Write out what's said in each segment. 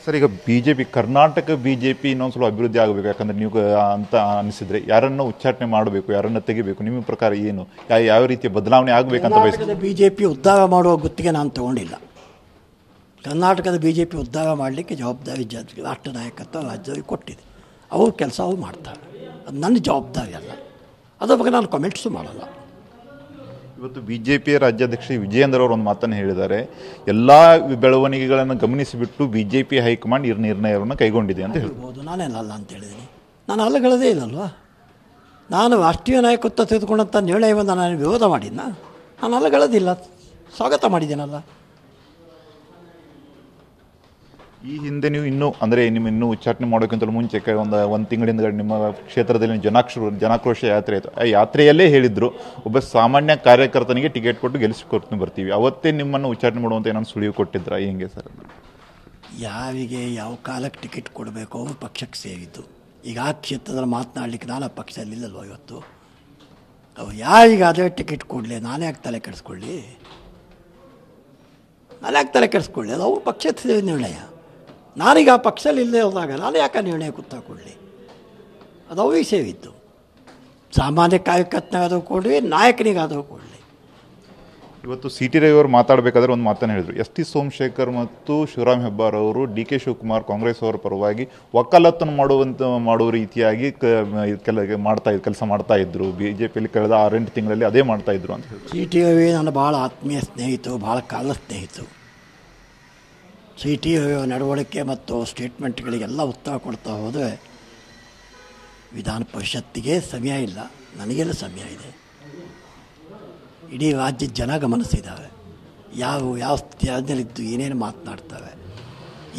Sir, ಈಗ BJP Karnataka BJP ಇನ್ನೊಂದ್ಸಲ ಅಭಿವೃದ್ಧಿ ಆಗಬೇಕು, ಯಾಕಂದ್ರೆ ನೀವು ಅಂತ ಅನಿಸಿದ್ರೆ ಯಾರನ್ನು ಉಚ್ಚಾಟನೆ ಮಾಡಬೇಕು, ಯಾರನ್ನ ತೆಗಿಬೇಕು, ನಿಮ್ಮ ಪ್ರಕಾರ ಏನು, ಯಾವ ರೀತಿಯ ಬದಲಾವಣೆ ಆಗಬೇಕಂತ ಬಯಸ್ತಾರೆ? ಬಿಜೆಪಿ ಉದ್ಧಾರ ಮಾಡುವ ಗುತ್ತಿಗೆ ನಾನು ತಗೊಂಡಿಲ್ಲ. ಕರ್ನಾಟಕದ ಬಿಜೆಪಿ ಉದ್ಧಾರ ಮಾಡಲಿಕ್ಕೆ ಜವಾಬ್ದಾರಿ ರಾಷ್ಟ್ರ ನಾಯಕತ್ವ ರಾಜ್ಯದವ್ರಿಗೆ ಕೊಟ್ಟಿದೆ. ಅವ್ರ ಕೆಲಸ ಅವ್ರು ಮಾಡ್ತಾರೆ, ಅದು ನನ್ನ ಜವಾಬ್ದಾರಿ ಅಲ್ಲ. ಅದ್ರ ಬಗ್ಗೆ ನಾನು ಕಮೆಂಟ್ಸು ಮಾಡಲ್ಲ. ಇವತ್ತು ಬಿಜೆಪಿಯ ರಾಜ್ಯಾಧ್ಯಕ್ಷ ವಿಜಯೇಂದ್ರ ಅವರು ಒಂದು ಮಾತನ್ನು ಹೇಳಿದ್ದಾರೆ, ಎಲ್ಲ ಬೆಳವಣಿಗೆಗಳನ್ನು ಗಮನಿಸಿಬಿಟ್ಟು ಬಿಜೆಪಿ ಹೈಕಮಾಂಡ್ ಈ ನಿರ್ಣಯವನ್ನು ಕೈಗೊಂಡಿದೆ ಅಂತ ಹೇಳ್ಬೋದು. ನಾನೇನಲ್ಲ ಅಂತ ಹೇಳಿದ್ದೀನಿ. ನಾನು ಅಲ್ಲಗಳದೇ ಇಲ್ಲಲ್ವಾ. ನಾನು ರಾಷ್ಟ್ರೀಯ ನಾಯಕತ್ವ ತೆಗೆದುಕೊಂಡಂಥ ನಿರ್ಣಯವನ್ನು ನಾನು ವಿರೋಧ ಮಾಡಿದ್ನ? ನಾನು ಅಲ್ಲಗಳದಿಲ್ಲ, ಸ್ವಾಗತ ಮಾಡಿದ್ದೇನಲ್ಲ. ಈ ಹಿಂದೆ ನೀವು ಇನ್ನೂ ಉಚ್ಚಾಟನೆ ಮಾಡೋಕ್ಕಿಂತ ಮುಂಚೆ ಒಂದು ತಿಂಗಳಿಂದ ನಿಮ್ಮ ಕ್ಷೇತ್ರದಲ್ಲಿ ಜನಾಕ್ರೋಶ ಯಾತ್ರೆ ಆಯಿತು. ಆ ಯಾತ್ರೆಯಲ್ಲೇ ಹೇಳಿದ್ರು, ಒಬ್ಬ ಸಾಮಾನ್ಯ ಕಾರ್ಯಕರ್ತನಿಗೆ ಟಿಕೆಟ್ ಕೊಟ್ಟು ಗೆಲ್ಲಿಸಿಕೊಟ್ಟು ಬರ್ತೀವಿ, ಅವತ್ತೇ ನಿಮ್ಮನ್ನು ಉಚ್ಚಾಟನೆ ಮಾಡುವಂಥ ಏನಾದ್ರು ಸುಳಿವು ಕೊಟ್ಟಿದ್ರ? ಹೆಂಗೆ ಸರ್? ಯಾರಿಗೆ ಯಾವ ಕಾಲಕ್ಕೆ ಟಿಕೆಟ್ ಕೊಡಬೇಕು ಅವರು ಪಕ್ಷಕ್ಕೆ ಸೇರಿದ್ದು. ಈಗ ಆ ಕ್ಷೇತ್ರದಲ್ಲಿ ಮಾತನಾಡಲಿಕ್ಕೆ ನಾನು ಆ ಪಕ್ಷದಲ್ಲಿ ಇಲ್ಲಲ್ವ ಇವತ್ತು. ಅವ್ರು ಯಾರಿಗಾದರೆ ಟಿಕೆಟ್ ಕೊಡಲಿ, ನಾನೇ ಯಾಕೆ ತಲೆ ಕೆಡಿಸ್ಕೊಳ್ಳಿ? ಅದು ಅವ್ರ ಪಕ್ಷದ ನಿರ್ಣಯ. ನಾನೀಗ ಆ ಪಕ್ಷದಲ್ಲಿ ಇಲ್ಲದೆ ಹೋದಾಗ ನಾನು ಯಾಕೆ ನಿರ್ಣಯ ಕೂತಾಕೊಳ್ಳಿ? ಅದು ಅವ್ರಿಗೆ ಸೇರಿದ್ದು. ಸಾಮಾನ್ಯ ಕಾರ್ಯಕರ್ತನಾದರೂ ಕೊಡಲಿ, ನಾಯಕನಿಗಾದರೂ ಕೊಡಲಿ. ಇವತ್ತು ಸಿ ಟಿ ರವಿ ಅವರು ಮಾತಾಡಬೇಕಾದ್ರೆ ಒಂದು ಮಾತನ್ನು ಹೇಳಿದರು, ಎಸ್ ಟಿ ಸೋಮಶೇಖರ್ ಮತ್ತು ಶಿವರಾಮ್ ಹೆಬ್ಬಾರ್ ಅವರು ಡಿ ಕೆ ಶಿವಕುಮಾರ್ ಕಾಂಗ್ರೆಸ್ ಅವರ ಪರವಾಗಿ ವಕಾಲತ್ತನ್ನು ಮಾಡುವ ರೀತಿಯಾಗಿ ಕೆಲಸ ಮಾಡ್ತಾ ಇದ್ರು, ಬಿಜೆಪಿಯಲ್ಲಿ ಕಳೆದ 6-8 ತಿಂಗಳಲ್ಲಿ ಅದೇ ಮಾಡ್ತಾ ಇದ್ರು ಅಂತ ಹೇಳಿದ್ರು. ಸಿ ಟಿ ರವಿ ನನ್ನ ಭಾಳ ಆತ್ಮೀಯ ಸ್ನೇಹಿತರು, ಭಾಳ ಕಾಲ ಸ್ನೇಹಿತರು. ಸಿ ಟಿ ರವಿಯ ನಡವಳಿಕೆ ಮತ್ತು ಸ್ಟೇಟ್ಮೆಂಟ್ಗಳಿಗೆಲ್ಲ ಉತ್ತರ ಕೊಡ್ತಾ ಹೋದರೆ ವಿಧಾನ ಪರಿಷತ್ತಿಗೆ ಸಮಯ ಇಲ್ಲ, ನನಗೆಲ್ಲ ಸಮಯ ಇದೆ. ಇಡೀ ರಾಜ್ಯದ ಜನ ಗಮನಿಸಿದ್ದಾವೆ, ಯಾವ ಸ್ಥಾನದಲ್ಲಿದ್ದು ಏನೇನು ಮಾತನಾಡ್ತವೆ,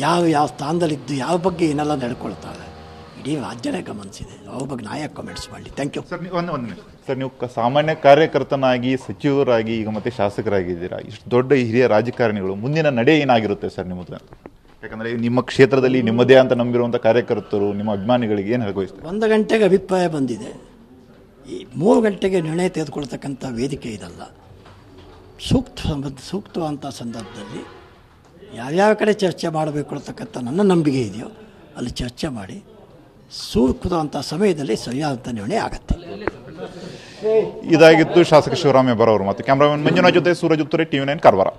ಯಾವ ಸ್ಥಾನದಲ್ಲಿದ್ದು ಯಾವ ಬಗ್ಗೆ ಏನೆಲ್ಲ ನಡ್ಕೊಳ್ತಾರೆ, ಇಡೀ ರಾಜ್ಯನೇ ಗಮನಿಸಿದೆ. ಅವ್ರ ಬಗ್ಗೆ ನಾ ಯಾಕೆ ಕಮೆಂಟ್ಸ್ ಮಾಡಲಿ? Thank you sir. ಸರ್, ನೀವು ಸಾಮಾನ್ಯ ಕಾರ್ಯಕರ್ತನಾಗಿ, ಸಚಿವರಾಗಿ, ಈಗ ಮತ್ತೆ ಶಾಸಕರಾಗಿದ್ದೀರಾ. ಇಷ್ಟು ದೊಡ್ಡ ಹಿರಿಯ ರಾಜಕಾರಣಿಗಳು ಮುಂದಿನ ನಡೆ ಏನಾಗಿರುತ್ತೆ ಸರ್ ನಿಮ್ಮದು? ಯಾಕಂದರೆ ನಿಮ್ಮ ಕ್ಷೇತ್ರದಲ್ಲಿ ನಿಮ್ಮದೇ ಅಂತ ನಂಬಿರುವಂಥ ಕಾರ್ಯಕರ್ತರು, ನಿಮ್ಮ ಅಭಿಮಾನಿಗಳಿಗೆ ಏನು ಹೇಳಬಯಸ್ತಾರೆ? 1 ಗಂಟೆಗೆ ಅಭಿಪ್ರಾಯ ಬಂದಿದೆ, ಈ 3 ಗಂಟೆಗೆ ನಿರ್ಣಯ ತೆಗೆದುಕೊಳ್ತಕ್ಕಂಥ ವೇದಿಕೆ ಇದಲ್ಲ. ಸೂಕ್ತವಂಥ ಸಂದರ್ಭದಲ್ಲಿ ಯಾವ್ಯಾವ ಕಡೆ ಚರ್ಚೆ ಮಾಡಬೇಕು ಅಂತಕ್ಕಂಥ ನನ್ನ ನಂಬಿಕೆ ಇದೆಯೋ ಅಲ್ಲಿ ಚರ್ಚೆ ಮಾಡಿ ಸೂಕ್ತವಂಥ ಸಮಯದಲ್ಲಿ ಸರಿಯಾದಂಥ ನಿರ್ಣಯ ಆಗುತ್ತೆ. ಇದಾಗಿತ್ತು ಶಾಸಕ ಶಿವರಾಮ್ ಹೆಬ್ಬಾರ್ ಅವರು. ಮತ್ತು ಕ್ಯಾಮ್ರಾಮನ್ ಮಂಜುನಾಥ್ ಜೊತೆ ಸೂರಜ್ ಉತ್ತರೆ, TV9 ಕಾರವಾರ.